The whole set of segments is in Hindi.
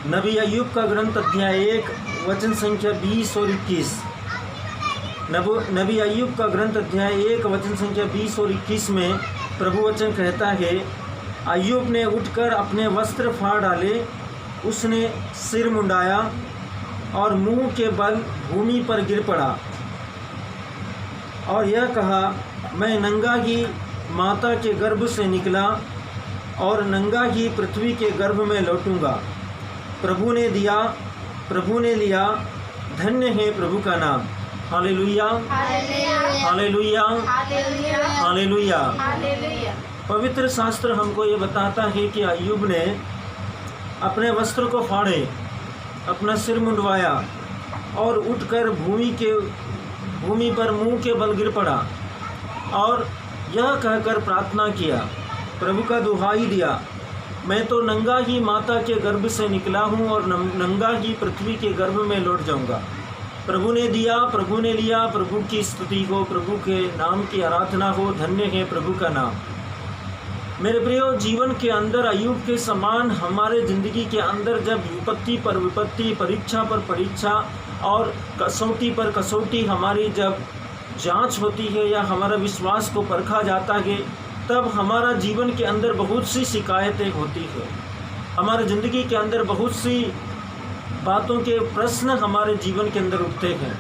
नबी अय्यूब का ग्रंथ अध्याय 1 वचन संख्या 20 और 21। नबी अय्यूब का ग्रंथ अध्याय 1 वचन संख्या 20 और 21 में प्रभु वचन कहता है, अय्यूब ने उठकर अपने वस्त्र फाड़ डाले, उसने सिर मुंडाया और मुंह के बल भूमि पर गिर पड़ा और यह कहा, मैं नंगा ही माता के गर्भ से निकला और नंगा ही पृथ्वी के गर्भ में लौटूंगा। प्रभु ने दिया, प्रभु ने लिया, धन्य है प्रभु का नाम। Hallelujah, hallelujah, hallelujah. पवित्र शास्त्र हमको ये बताता है कि अय्यूब ने अपने वस्त्र को फाड़े, अपना सिर मुंडवाया और उठकर भूमि पर मुंह के बल गिर पड़ा और यह कहकर प्रार्थना किया, प्रभु का दुहाई दिया, मैं तो नंगा ही माता के गर्भ से निकला हूँ और नंगा ही पृथ्वी के गर्भ में लौट जाऊँगा। प्रभु ने दिया, प्रभु ने लिया, प्रभु की स्तुति हो, प्रभु के नाम की आराधना हो, धन्य है प्रभु का नाम। मेरे प्रियो, जीवन के अंदर अय्यूब के समान हमारे ज़िंदगी के अंदर जब विपत्ति पर विपत्ति, परीक्षा पर परीक्षा और कसौटी पर कसौटी हमारी जब जांच होती है या हमारा विश्वास को परखा जाता है, तब हमारा जीवन के अंदर बहुत सी शिकायतें होती है। हमारे ज़िंदगी के अंदर बहुत सी बातों के प्रश्न हमारे जीवन के अंदर उठते हैं।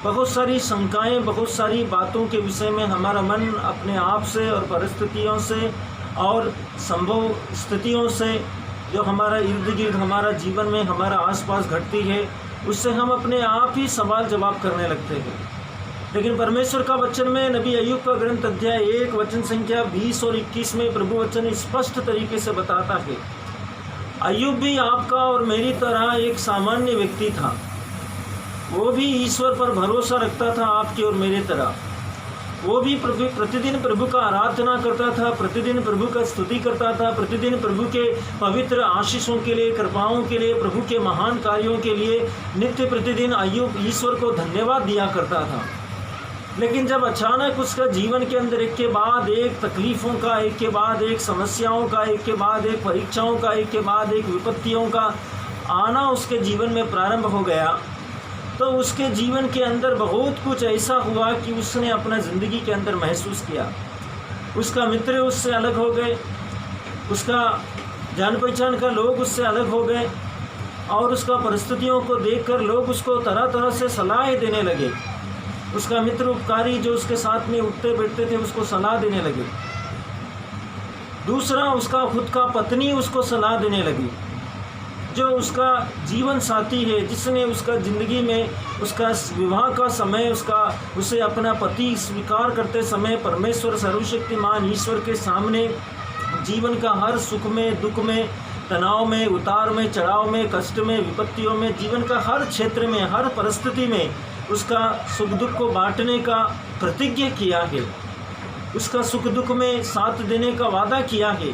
बहुत सारी शंकाएं, बहुत सारी बातों के विषय में हमारा मन अपने आप से और परिस्थितियों से और संभव स्थितियों से जो हमारा इर्द गिर्द हमारा जीवन में हमारा आसपास घटती है, उससे हम अपने आप ही सवाल जवाब करने लगते हैं। लेकिन परमेश्वर का वचन में नबी अय्यूब का ग्रंथ अध्याय 1 वचन संख्या 20 और 21 में प्रभु वचन स्पष्ट तरीके से बताता है, अय्यूब भी आपका और मेरी तरह एक सामान्य व्यक्ति था। वो भी ईश्वर पर भरोसा रखता था, आपकी और मेरे तरह। वो भी प्रतिदिन प्रभु का आराधना करता था, प्रतिदिन प्रभु का स्तुति करता था, प्रतिदिन प्रभु के पवित्र आशीषों के लिए, कृपाओं के लिए, प्रभु के महान कार्यों के लिए नित्य प्रतिदिन अय्यूब ईश्वर को धन्यवाद दिया करता था। लेकिन जब अचानक उसका जीवन के अंदर एक के बाद एक तकलीफ़ों का, एक के बाद एक समस्याओं का, एक के बाद एक परीक्षाओं का, एक के बाद एक विपत्तियों का आना उसके जीवन में प्रारंभ हो गया, तो उसके जीवन के अंदर बहुत कुछ ऐसा हुआ कि उसने अपना ज़िंदगी के अंदर महसूस किया। उसका मित्र उससे अलग हो गए, उसका जान पहचान का लोग उससे अलग हो गए और उसका परिस्थितियों को देखकर लोग उसको तरह तरह से सलाह देने लगे। उसका मित्र उपकारी जो उसके साथ में उठते बैठते थे उसको सलाह देने लगे। दूसरा, उसका खुद का पत्नी उसको सलाह देने लगी, जो उसका जीवन साथी है, जिसने उसका ज़िंदगी में उसका विवाह का समय उसे अपना पति स्वीकार करते समय परमेश्वर सर्वशक्तिमान ईश्वर के सामने जीवन का हर सुख में, दुख में, तनाव में, उतार में, चढ़ाव में, कष्ट में, विपत्तियों में, जीवन का हर क्षेत्र में, हर परिस्थिति में उसका सुख दुख को बांटने का प्रतिज्ञा किया है, उसका सुख दुख में साथ देने का वादा किया है।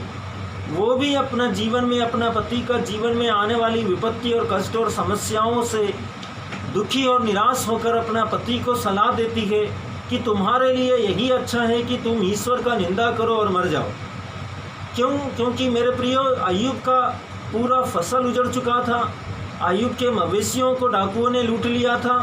वो भी अपना जीवन में, अपना पति का जीवन में आने वाली विपत्ति और कष्ट और समस्याओं से दुखी और निराश होकर अपना पति को सलाह देती है कि तुम्हारे लिए यही अच्छा है कि तुम ईश्वर का निंदा करो और मर जाओ। क्योंकि मेरे प्रियो, अय्यूब का पूरा फसल उजड़ चुका था। अय्यूब के मवेशियों को डाकुओं ने लूट लिया था।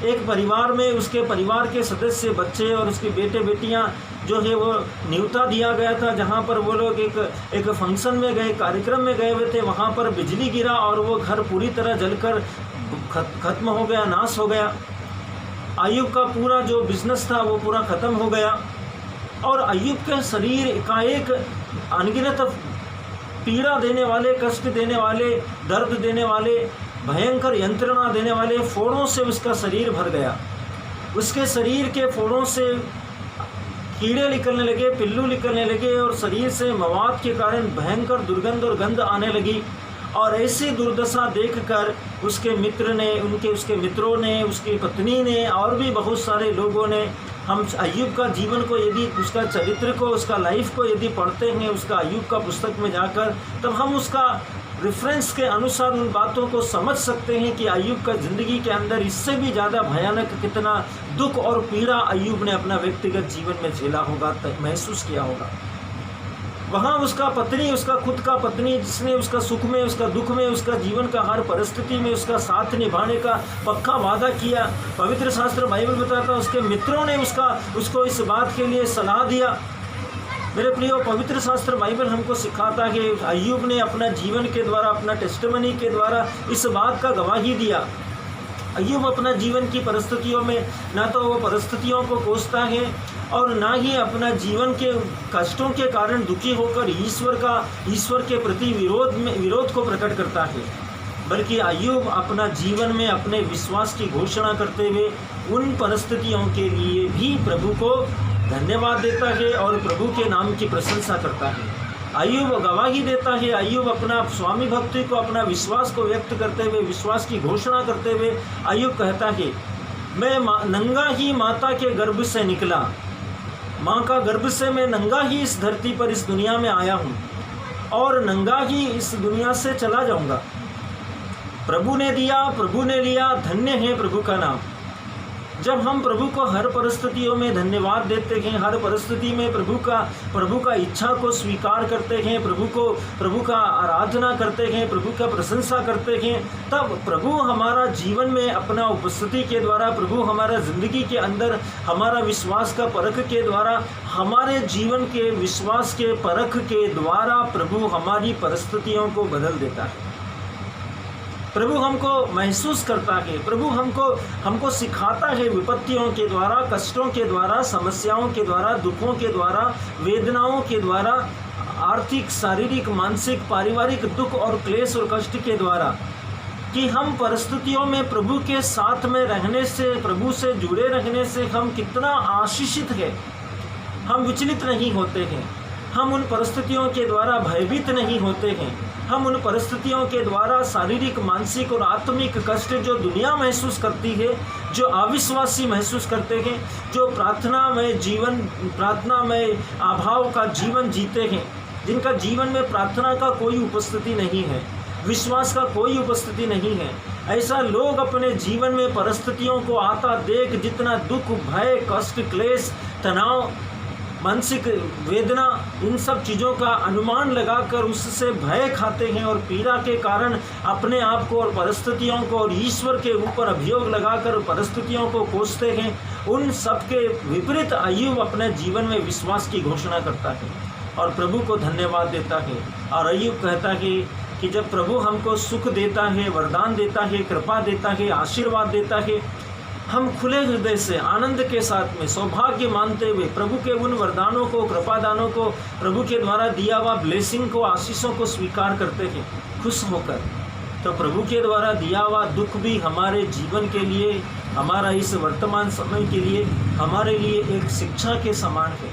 एक परिवार में उसके परिवार के सदस्य, बच्चे और उसके बेटे बेटियां जो है वो न्योता दिया गया था, जहां पर वो लोग एक फंक्शन में गए, कार्यक्रम में गए हुए थे। वहां पर बिजली गिरा और वो घर पूरी तरह जलकर खत्म हो गया, नाश हो गया। अय्यूब का पूरा जो बिजनेस था वो पूरा ख़त्म हो गया और अय्यूब के शरीर एकाएक अनगिनत पीड़ा देने वाले, कष्ट देने वाले, दर्द देने वाले, भयंकर यंत्रणा देने वाले फोड़ों से उसका शरीर भर गया। उसके शरीर के फोड़ों से कीड़े निकलने लगे, पिल्लू निकलने लगे और शरीर से मवाद के कारण भयंकर दुर्गंध और गंध आने लगी। और ऐसी दुर्दशा देखकर उसके मित्र ने, उसके मित्रों ने, उसकी पत्नी ने और भी बहुत सारे लोगों ने, हम अय्यूब का जीवन को यदि, उसका चरित्र को, उसका लाइफ को यदि पढ़ते हैं उसका अय्यूब का पुस्तक में जाकर, तब हम उसका रेफरेंस के अनुसार उन बातों को समझ सकते हैं कि अय्यूब का ज़िंदगी के अंदर इससे भी ज़्यादा भयानक कितना दुख और पीड़ा अय्यूब ने अपना व्यक्तिगत जीवन में झेला होगा, महसूस किया होगा। वहाँ उसका पत्नी, उसका खुद का पत्नी, जिसने उसका सुख में, उसका दुख में, उसका जीवन का हर परिस्थिति में उसका साथ निभाने का पक्का वादा किया। पवित्र शास्त्र बाइबल बताता है उसके मित्रों ने उसको इस बात के लिए सलाह दिया। मेरे प्रियो, पवित्र शास्त्र बाइबल हमको सिखाता है कि अय्यूब ने अपना जीवन के द्वारा, अपना टेस्टिमनी के द्वारा इस बात का गवाही दिया। अय्यूब अपना जीवन की परिस्थितियों में ना तो वो परिस्थितियों को कोसता है और ना ही अपना जीवन के कष्टों के कारण दुखी होकर ईश्वर के प्रति विरोध को प्रकट करता है, बल्कि अय्यूब अपना जीवन में अपने विश्वास की घोषणा करते हुए उन परिस्थितियों के लिए भी प्रभु को धन्यवाद देता है और प्रभु के नाम की प्रशंसा करता है। अय्यूब गवाही देता है। अय्यूब अपना स्वामी भक्ति को, अपना विश्वास को व्यक्त करते हुए, विश्वास की घोषणा करते हुए अय्यूब कहता है, मैं नंगा ही माता के गर्भ से निकला, माँ का गर्भ से मैं नंगा ही इस धरती पर, इस दुनिया में आया हूँ और नंगा ही इस दुनिया से चला जाऊँगा। प्रभु ने दिया, प्रभु ने लिया, धन्य है प्रभु का नाम। जब हम प्रभु को हर परिस्थितियों में धन्यवाद देते हैं, हर परिस्थिति में प्रभु का इच्छा को स्वीकार करते हैं, प्रभु का आराधना करते हैं, प्रभु का प्रशंसा करते हैं, तब प्रभु हमारा जीवन में अपना उपस्थिति के द्वारा, प्रभु हमारा ज़िंदगी के अंदर हमारा विश्वास का परख के द्वारा, हमारे जीवन के विश्वास के परख के द्वारा प्रभु हमारी परिस्थितियों को बदल देता है। प्रभु हमको महसूस करता है, प्रभु हमको सिखाता है विपत्तियों के द्वारा, कष्टों के द्वारा, समस्याओं के द्वारा, दुखों के द्वारा, वेदनाओं के द्वारा, आर्थिक, शारीरिक, मानसिक, पारिवारिक दुख और क्लेश और कष्ट के द्वारा, कि हम परिस्थितियों में प्रभु के साथ में रहने से, प्रभु से जुड़े रहने से हम कितना आशीषित है। हम विचलित नहीं होते हैं, हम उन परिस्थितियों के द्वारा भयभीत नहीं होते हैं, हम उन परिस्थितियों के द्वारा शारीरिक, मानसिक और आत्मिक कष्ट जो दुनिया महसूस करती है, जो अविश्वासी महसूस करते हैं, जो प्रार्थना में अभाव का जीवन जीते हैं, जिनका जीवन में प्रार्थना का कोई उपस्थिति नहीं है, विश्वास का कोई उपस्थिति नहीं है, ऐसा लोग अपने जीवन में परिस्थितियों को आता देख जितना दुख, भय, कष्ट, क्लेश, तनाव, मानसिक वेदना, इन सब चीज़ों का अनुमान लगाकर उससे भय खाते हैं और पीड़ा के कारण अपने आप को और परिस्थितियों को और ईश्वर के ऊपर अभियोग लगाकर परिस्थितियों को कोसते हैं, उन सब के विपरीत अय्यूब अपने जीवन में विश्वास की घोषणा करता है और प्रभु को धन्यवाद देता है। और अय्यूब कहता है कि जब प्रभु हमको सुख देता है, वरदान देता है, कृपा देता है, आशीर्वाद देता है, हम खुले हृदय से आनंद के साथ में सौभाग्य मानते हुए प्रभु के उन वरदानों को, कृपादानों को, प्रभु के द्वारा दिया हुआ ब्लेसिंग को, आशीषों को स्वीकार करते हैं खुश होकर, तो प्रभु के द्वारा दिया हुआ दुख भी हमारे जीवन के लिए, हमारा इस वर्तमान समय के लिए, हमारे लिए एक शिक्षा के समान है,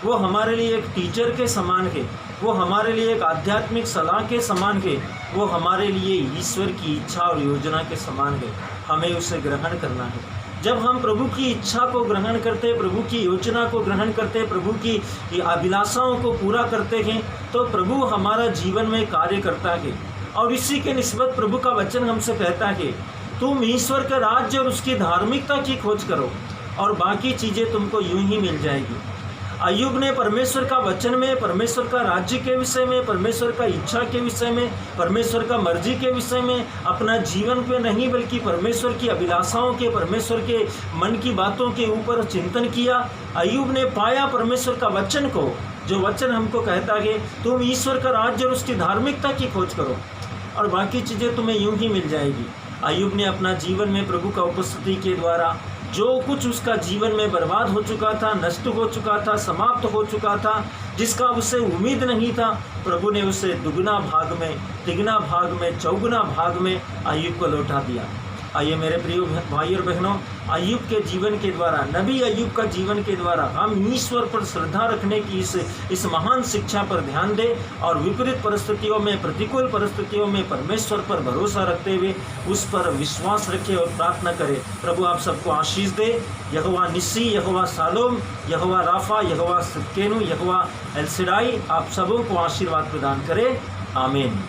वो हमारे लिए एक टीचर के समान है, वो हमारे लिए एक आध्यात्मिक सलाह के समान है, वो हमारे लिए ईश्वर की इच्छा और योजना के समान है। हमें उसे ग्रहण करना है। जब हम प्रभु की इच्छा को ग्रहण करते, प्रभु की योजना को ग्रहण करते, प्रभु की अभिलाषाओं को पूरा करते हैं, तो प्रभु हमारा जीवन में कार्य करता है। और इसी के निस्बत प्रभु का वचन हमसे कहता है, तुम ईश्वर का राज्य और उसकी धार्मिकता की खोज करो और बाकी चीज़ें तुमको यूं ही मिल जाएगी। अय्यूब ने परमेश्वर का वचन में, परमेश्वर का राज्य के विषय में, परमेश्वर का इच्छा के विषय में, परमेश्वर का मर्जी के विषय में अपना जीवन पे नहीं बल्कि परमेश्वर की अभिलाषाओं के, परमेश्वर के मन की बातों के ऊपर चिंतन किया। अय्यूब ने पाया परमेश्वर का वचन को, जो वचन हमको कहता है तुम ईश्वर का राज्य और उसकी धार्मिकता की खोज करो और बाकी चीज़ें तुम्हें यूं ही मिल जाएगी। अय्यूब ने अपना जीवन में प्रभु का उपस्थिति के द्वारा जो कुछ उसका जीवन में बर्बाद हो चुका था, नष्ट हो चुका था, समाप्त हो चुका था, जिसका उसे उम्मीद नहीं था, प्रभु ने उसे दुगना भाग में, तिगना भाग में, चौगुना भाग में अय्यूब को लौटा दिया। आइए मेरे प्रिय भाई और बहनों, अय्यूब के जीवन के द्वारा, नबी अय्यूब का जीवन के द्वारा हम ईश्वर पर श्रद्धा रखने की इस महान शिक्षा पर ध्यान दें और विपरीत परिस्थितियों में, प्रतिकूल परिस्थितियों में परमेश्वर पर भरोसा रखते हुए उस पर विश्वास रखें और प्रार्थना करें। प्रभु आप सबको आशीष दे। यहोवा निस्सी, यहोवा शालोम, यहोवा राफा, यहोवा सिदकेनु, यहोवा एल शाddai आप सबों को आशीर्वाद प्रदान करे। आमीन।